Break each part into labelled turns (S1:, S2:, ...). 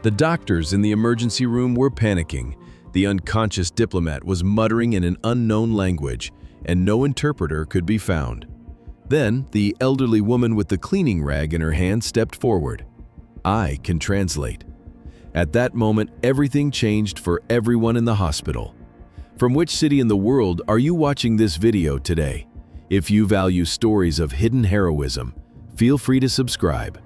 S1: The doctors in the emergency room were panicking. The unconscious diplomat was muttering in an unknown language, and no interpreter could be found. Then, the elderly woman with the cleaning rag in her hand stepped forward. "I can translate." At that moment, everything changed for everyone in the hospital. From which city in the world are you watching this video today? If you value stories of hidden heroism, feel free to subscribe.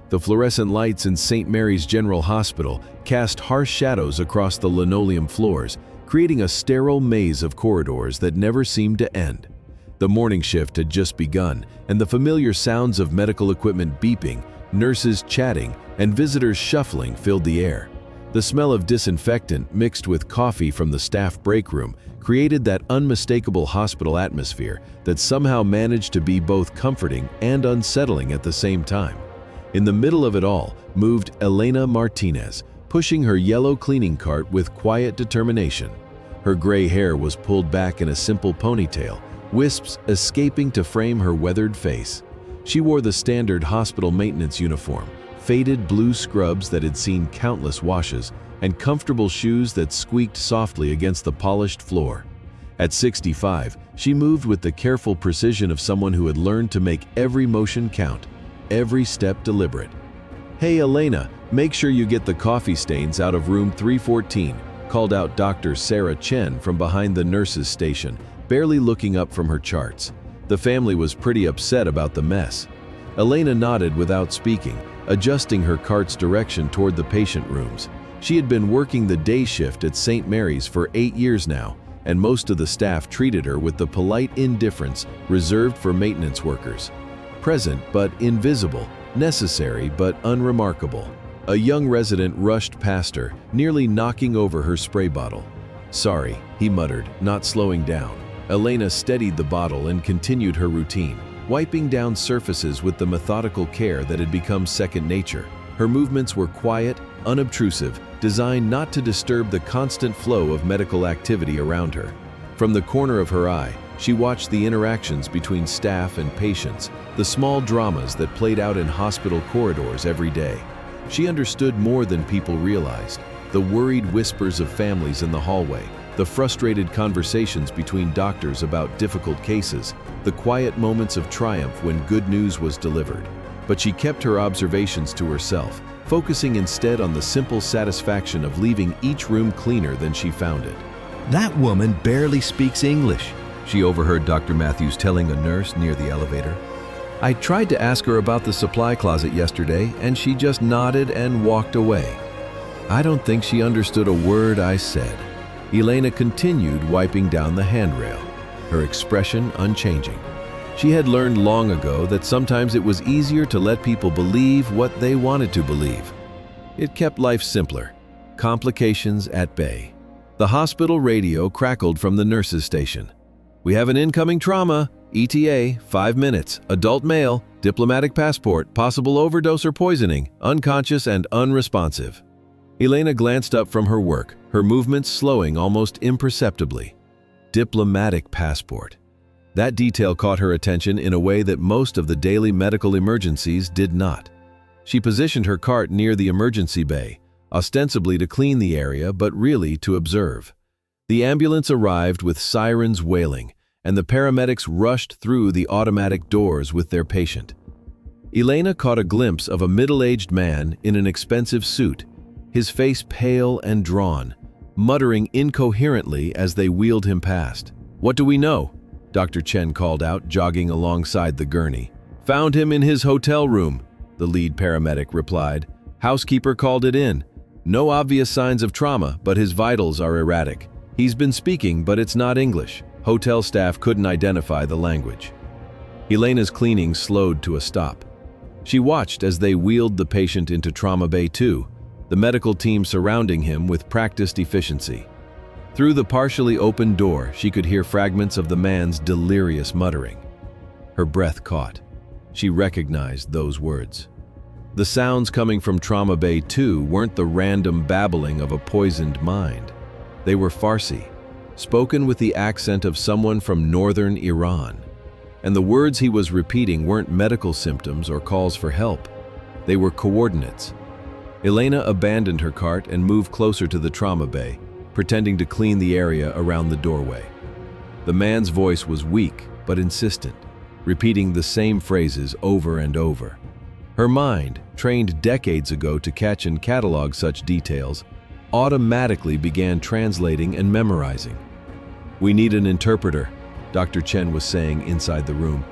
S1: The fluorescent lights in St. Mary's General Hospital cast harsh shadows across the linoleum floors, creating a sterile maze of corridors that never seemed to end. The morning shift had just begun, and the familiar sounds of medical equipment beeping, nurses chatting, and visitors shuffling filled the air. The smell of disinfectant mixed with coffee from the staff break room created that unmistakable hospital atmosphere that somehow managed to be both comforting and unsettling at the same time. In the middle of it all moved Elena Martinez, pushing her yellow cleaning cart with quiet determination. Her gray hair was pulled back in a simple ponytail, wisps escaping to frame her weathered face. She wore the standard hospital maintenance uniform, faded blue scrubs that had seen countless washes, and comfortable shoes that squeaked softly against the polished floor. At 65, she moved with the careful precision of someone who had learned to make every motion count, every step deliberate. "Hey Elena, make sure you get the coffee stains out of room 314, called out Dr. Sarah Chen from behind the nurses' station, barely looking up from her charts. The family was pretty upset about the mess. Elena nodded without speaking, adjusting her cart's direction toward the patient rooms. She had been working the day shift at St. Mary's for 8 years now, and most of the staff treated her with the polite indifference reserved for maintenance workers. Present but invisible, necessary but unremarkable. A young resident rushed past her, nearly knocking over her spray bottle. "Sorry," he muttered, not slowing down. Elena steadied the bottle and continued her routine, wiping down surfaces with the methodical care that had become second nature. Her movements were quiet, unobtrusive, designed not to disturb the constant flow of medical activity around her. From the corner of her eye, she watched the interactions between staff and patients, the small dramas that played out in hospital corridors every day. She understood more than people realized: the worried whispers of families in the hallway, the frustrated conversations between doctors about difficult cases, the quiet moments of triumph when good news was delivered. But she kept her observations to herself, focusing instead on the simple satisfaction of leaving each room cleaner than she found it.
S2: "That woman barely speaks English," she overheard Dr. Matthews telling a nurse near the elevator. "I tried to ask her about the supply closet yesterday, and she just nodded and walked away. I don't think she understood a word I said." Elena continued wiping down the handrail, her expression unchanging. She had learned long ago that sometimes it was easier to let people believe what they wanted to believe. It kept life simpler, complications at bay. The hospital radio crackled from the nurses' station. "We have an incoming trauma. ETA, 5 minutes. Adult male, diplomatic passport, possible overdose or poisoning, unconscious and unresponsive." Elena glanced up from her work, her movements slowing almost imperceptibly. Diplomatic passport. That detail caught her attention in a way that most of the daily medical emergencies did not. She positioned her cart near the emergency bay, ostensibly to clean the area but really to observe. The ambulance arrived with sirens wailing, and the paramedics rushed through the automatic doors with their patient. Elena caught a glimpse of a middle-aged man in an expensive suit, his face pale and drawn, muttering incoherently as they wheeled him past. "What do we know?" Dr. Chen called out, jogging alongside the gurney. "Found him in his hotel room," the lead paramedic replied. "Housekeeper called it in. No obvious signs of trauma, but his vitals are erratic. He's been speaking, but it's not English. Hotel staff couldn't identify the language." Elena's cleaning slowed to a stop. She watched as they wheeled the patient into Trauma Bay 2, the medical team surrounding him with practiced efficiency. Through the partially open door, she could hear fragments of the man's delirious muttering. Her breath caught. She recognized those words. The sounds coming from Trauma Bay 2 weren't the random babbling of a poisoned mind. They were Farsi, spoken with the accent of someone from northern Iran. And the words he was repeating weren't medical symptoms or calls for help. They were coordinates.
S1: Elena abandoned her cart and moved closer to the trauma bay, pretending to clean the area around the doorway. The man's voice was weak but insistent, repeating the same phrases over and over. Her mind, trained decades ago to catch and catalog such details, automatically began translating and memorizing. "We need an interpreter," Dr. Chen was saying inside the room.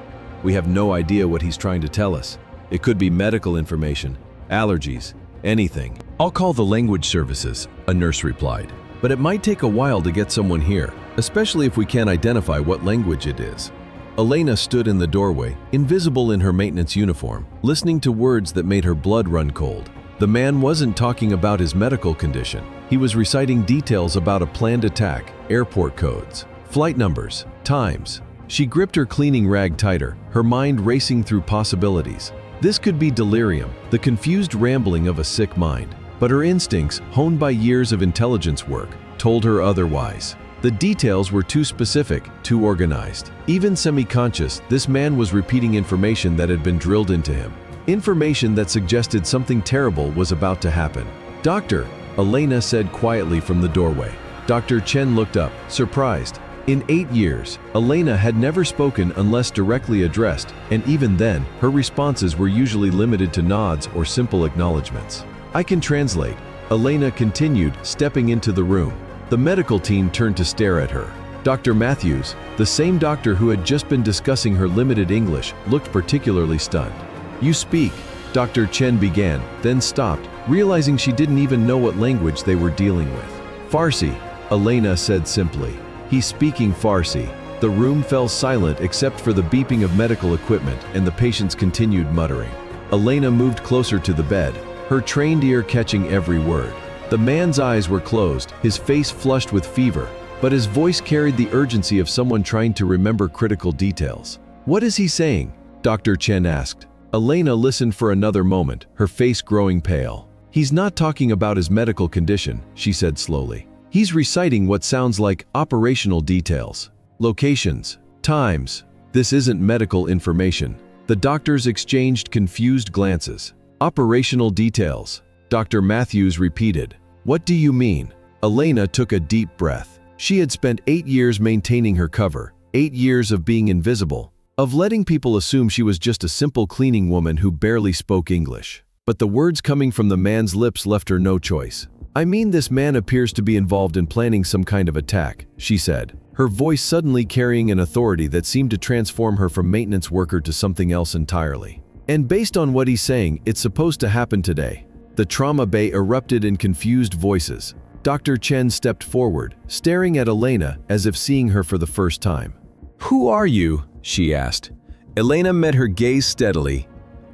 S1: "We have no idea what he's trying to tell us. It could be medical information, allergies, anything." "I'll call the language services," a nurse replied. "But it might take a while to get someone here, especially if we can't identify what language it is." Elena stood in the doorway, invisible in her maintenance uniform, listening to words that made her blood run cold. The man wasn't talking about his medical condition. He was reciting details about a planned attack, airport codes, flight numbers, times. She gripped her cleaning rag tighter, her mind racing through possibilities. This could be delirium, the confused rambling of a sick mind. But her instincts, honed by years of intelligence work, told her otherwise. The details were too specific, too organized. Even semi-conscious, this man was repeating information that had been drilled into him. Information that suggested something terrible was about to happen. "Doctor," Elena said quietly from the doorway. Dr. Chen looked up, surprised. In 8 years, Elena had never spoken unless directly addressed, and even then, her responses were usually limited to nods or simple acknowledgments. "I can translate," Elena continued, stepping into the room. The medical team turned to stare at her. Dr. Matthews, the same doctor who had just been discussing her limited English, looked particularly stunned. "You speak," Dr. Chen began, then stopped, realizing she didn't even know what language they were dealing with. "Farsi," Elena said simply. "He's speaking Farsi." The room fell silent except for the beeping of medical equipment, and the patients continued muttering. Elena moved closer to the bed, her trained ear catching every word. The man's eyes were closed, his face flushed with fever, but his voice carried the urgency of someone trying to remember critical details. "What is he saying?" Dr. Chen asked. Elena listened for another moment, her face growing pale. "He's not talking about his medical condition," she said slowly. "He's reciting what sounds like operational details. Locations, times. This isn't medical information." The doctors exchanged confused glances. "Operational details," Dr. Matthews repeated. "What do you mean?" Elena took a deep breath. She had spent 8 years maintaining her cover, 8 years of being invisible, of letting people assume she was just a simple cleaning woman who barely spoke English. But the words coming from the man's lips left her no choice. "I mean, this man appears to be involved in planning some kind of attack," she said, her voice suddenly carrying an authority that seemed to transform her from maintenance worker to something else entirely. "And based on what he's saying, it's supposed to happen today." The trauma bay erupted in confused voices. Dr. Chen stepped forward, staring at Elena as if seeing her for the first time. "Who are you?" she asked. Elena met her gaze steadily.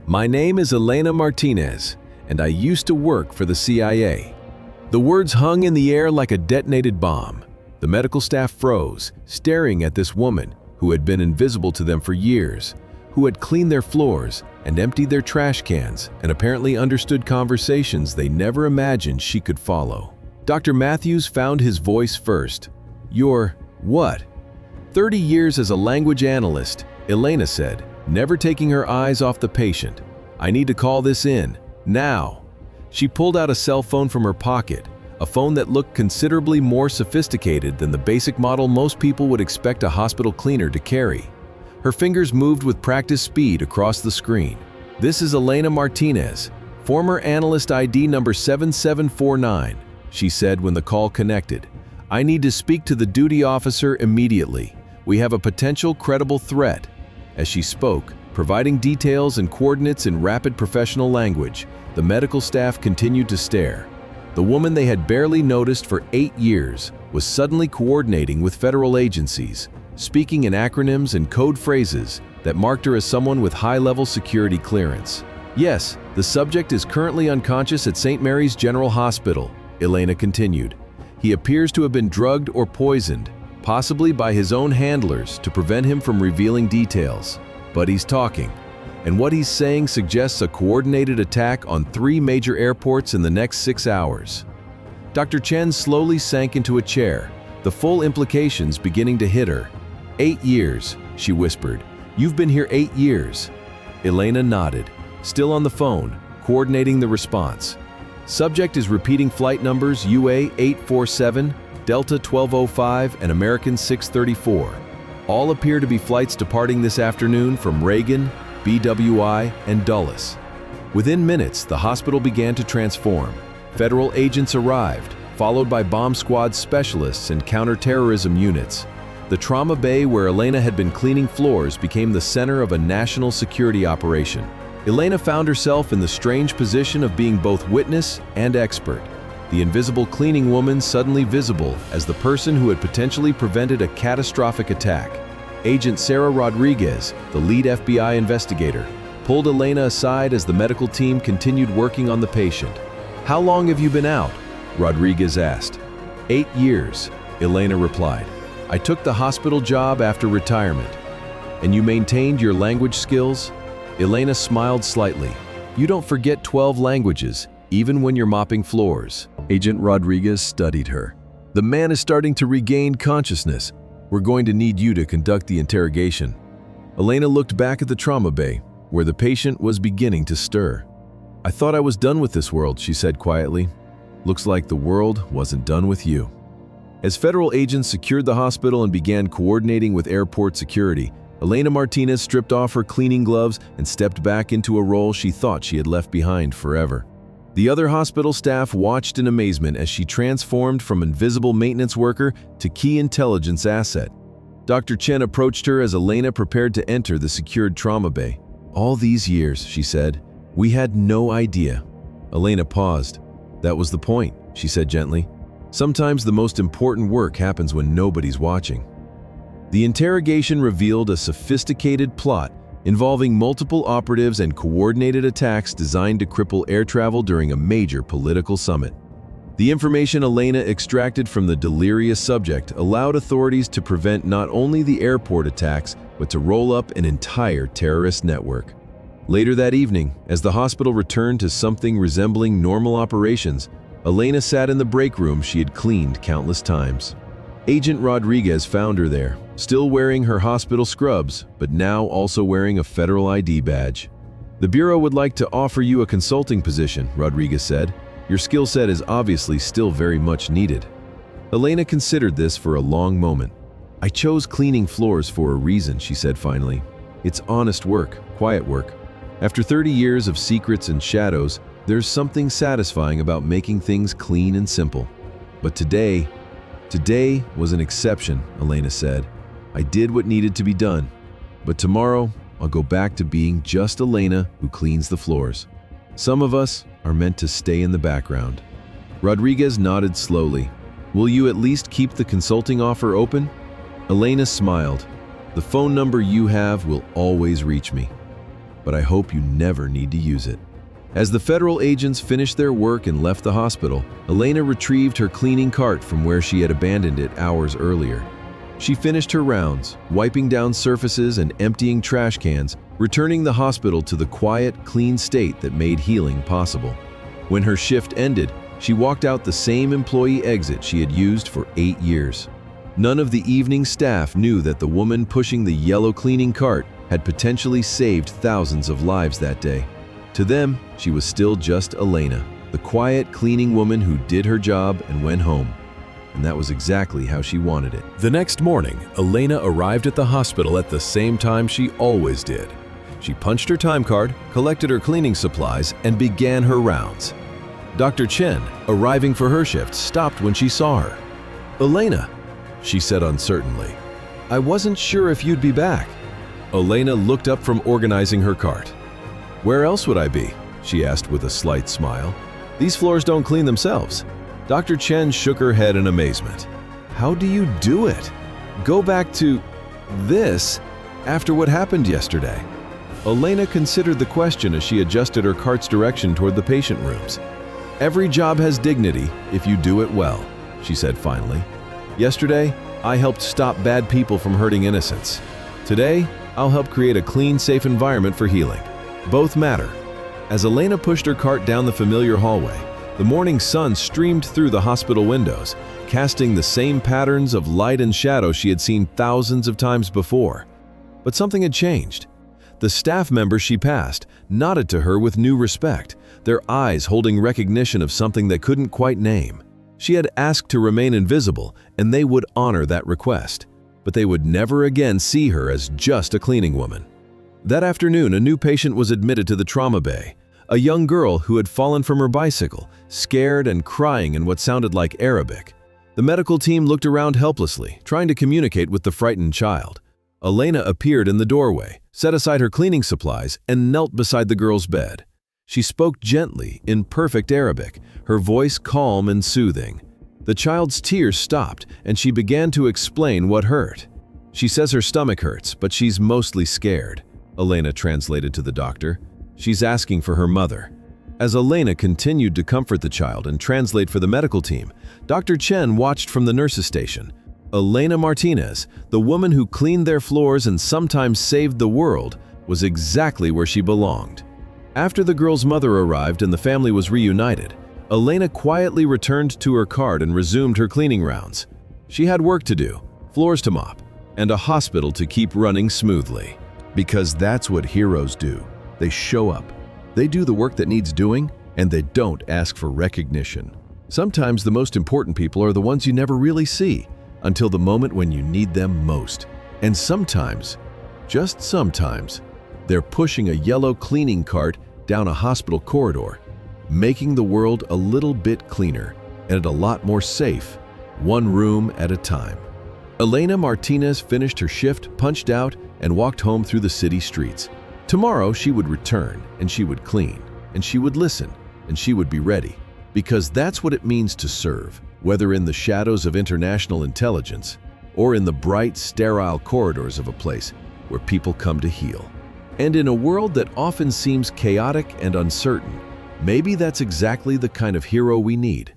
S1: "My name is Elena Martinez, and I used to work for the CIA." The words hung in the air like a detonated bomb. The medical staff froze, staring at this woman who had been invisible to them for years, who had cleaned their floors and emptied their trash cans and apparently understood conversations they never imagined she could follow. Dr. Matthews found his voice first. "You're what?" 30 years as a language analyst, Elena said, never taking her eyes off the patient. "I need to call this in, now." She pulled out a cell phone from her pocket, a phone that looked considerably more sophisticated than the basic model most people would expect a hospital cleaner to carry. Her fingers moved with practiced speed across the screen. "This is Elena Martinez, former analyst ID number 7749, she said when the call connected. "I need to speak to the duty officer immediately. We have a potential credible threat." As she spoke, providing details and coordinates in rapid professional language, the medical staff continued to stare. The woman they had barely noticed for 8 years was suddenly coordinating with federal agencies, speaking in acronyms and code phrases that marked her as someone with high-level security clearance. "Yes, the subject is currently unconscious at St. Mary's General Hospital," Elena continued. "He appears to have been drugged or poisoned, possibly by his own handlers to prevent him from revealing details. But he's talking, and what he's saying suggests a coordinated attack on 3 major airports in the next 6 hours." Dr. Chen slowly sank into a chair, the full implications beginning to hit her. 8 years, she whispered. "You've been here 8 years." Elena nodded, still on the phone, coordinating the response.
S2: Subject is repeating flight numbers UA847, Delta 1205, and American 634. All appear to be flights departing this afternoon from Reagan, BWI, and Dulles. Within minutes, the hospital began to transform. Federal agents arrived, followed by bomb squad specialists and counterterrorism units. The trauma bay where Elena had been cleaning floors became the center of a national security operation. Elena found herself in the strange position of being both witness and expert. The invisible cleaning woman suddenly visible as the person who had potentially prevented a catastrophic attack. Agent Sarah Rodriguez, the lead FBI investigator, pulled Elena aside as the medical team continued working on the patient. "How long have you been out?" Rodriguez asked. 8 years, Elena replied. "I took the hospital job after retirement." "And you maintained your language skills?" Elena smiled slightly. "You don't forget 12 languages, even when you're mopping floors."
S1: Agent Rodriguez studied her. "The man is starting to regain consciousness. We're going to need you to conduct the interrogation." Elena looked back at the trauma bay, where the patient was beginning to stir. "I thought I was done with this world," she said quietly. "Looks like the world wasn't done with you." As federal agents secured the hospital and began coordinating with airport security, Elena Martinez stripped off her cleaning gloves and stepped back into a role she thought she had left behind forever. The other hospital staff watched in amazement as she transformed from invisible maintenance worker to key intelligence asset. Dr. Chen approached her as Elena prepared to enter the secured trauma bay. "All these years," she said, "we had no idea." Elena paused. "That was the point," she said gently. "Sometimes the most important work happens when nobody's watching." The interrogation revealed a sophisticated plot involving multiple operatives and coordinated attacks designed to cripple air travel during a major political summit. The information Elena extracted from the delirious subject allowed authorities to prevent not only the airport attacks, but to roll up an entire terrorist network. Later that evening, as the hospital returned to something resembling normal operations, Elena sat in the break room she had cleaned countless times. Agent Rodriguez found her there, still wearing her hospital scrubs, but now also wearing a federal ID badge. "The Bureau would like to offer you a consulting position," Rodriguez said. "Your skill set is obviously still very much needed." Elena considered this for a long moment. "I chose cleaning floors for a reason," she said finally. "It's honest work, quiet work. After 30 years of secrets and shadows, there's something satisfying about making things clean and simple. But today was an exception," Elena said. "I did what needed to be done. But tomorrow, I'll go back to being just Elena who cleans the floors. Some of us are meant to stay in the background." Rodriguez nodded slowly. "Will you at least keep the consulting offer open?" Elena smiled. "The phone number you have will always reach me. But I hope you never need to use it." As the federal agents finished their work and left the hospital, Elena retrieved her cleaning cart from where she had abandoned it hours earlier. She finished her rounds, wiping down surfaces and emptying trash cans, returning the hospital to the quiet, clean state that made healing possible. When her shift ended, she walked out the same employee exit she had used for 8 years. None of the evening staff knew that the woman pushing the yellow cleaning cart had potentially saved thousands of lives that day. To them, she was still just Elena, the quiet, cleaning woman who did her job and went home. And that was exactly how she wanted it. The next morning, Elena arrived at the hospital at the same time she always did. She punched her time card, collected her cleaning supplies, and began her rounds. Dr. Chen, arriving for her shift, stopped when she saw her. "Elena," she said uncertainly, "I wasn't sure if you'd be back." Elena looked up from organizing her cart. "Where else would I be?" she asked with a slight smile. "These floors don't clean themselves." Dr. Chen shook her head in amazement. "How do you do it? Go back to this after what happened yesterday?" Elena considered the question as she adjusted her cart's direction toward the patient rooms. "Every job has dignity if you do it well," she said finally. "Yesterday, I helped stop bad people from hurting innocents. Today, I'll help create a clean, safe environment for healing. Both matter." As Elena pushed her cart down the familiar hallway, the morning sun streamed through the hospital windows, casting the same patterns of light and shadow she had seen thousands of times before. But something had changed. The staff member she passed nodded to her with new respect. their eyes holding recognition of something they couldn't quite name. She had asked to remain invisible, and they would honor that request, but they would never again see her as just a cleaning woman. That afternoon, a new patient was admitted to the trauma bay, a young girl who had fallen from her bicycle, scared and crying in what sounded like Arabic. The medical team looked around helplessly, trying to communicate with the frightened child. Elena appeared in the doorway, set aside her cleaning supplies, and knelt beside the girl's bed. She spoke gently, in perfect Arabic, her voice calm and soothing. The child's tears stopped, and she began to explain what hurt. "She says her stomach hurts, but she's mostly scared," Elena translated to the doctor. "She's asking for her mother." As Elena continued to comfort the child and translate for the medical team, Dr. Chen watched from the nurse's station. Elena Martinez, the woman who cleaned their floors and sometimes saved the world, was exactly where she belonged. After the girl's mother arrived and the family was reunited, Elena quietly returned to her cart and resumed her cleaning rounds. She had work to do, floors to mop, and a hospital to keep running smoothly. Because that's what heroes do. They show up. They do the work that needs doing, and they don't ask for recognition. Sometimes the most important people are the ones you never really see, until the moment when you need them most. And sometimes, just sometimes, they're pushing a yellow cleaning cart down a hospital corridor, making the world a little bit cleaner and a lot more safe, one room at a time. Elena Martinez finished her shift, punched out, and walked home through the city streets. Tomorrow she would return, and she would clean, and she would listen, and she would be ready. Because that's what it means to serve, whether in the shadows of international intelligence or in the bright, sterile corridors of a place where people come to heal. And in a world that often seems chaotic and uncertain, maybe that's exactly the kind of hero we need.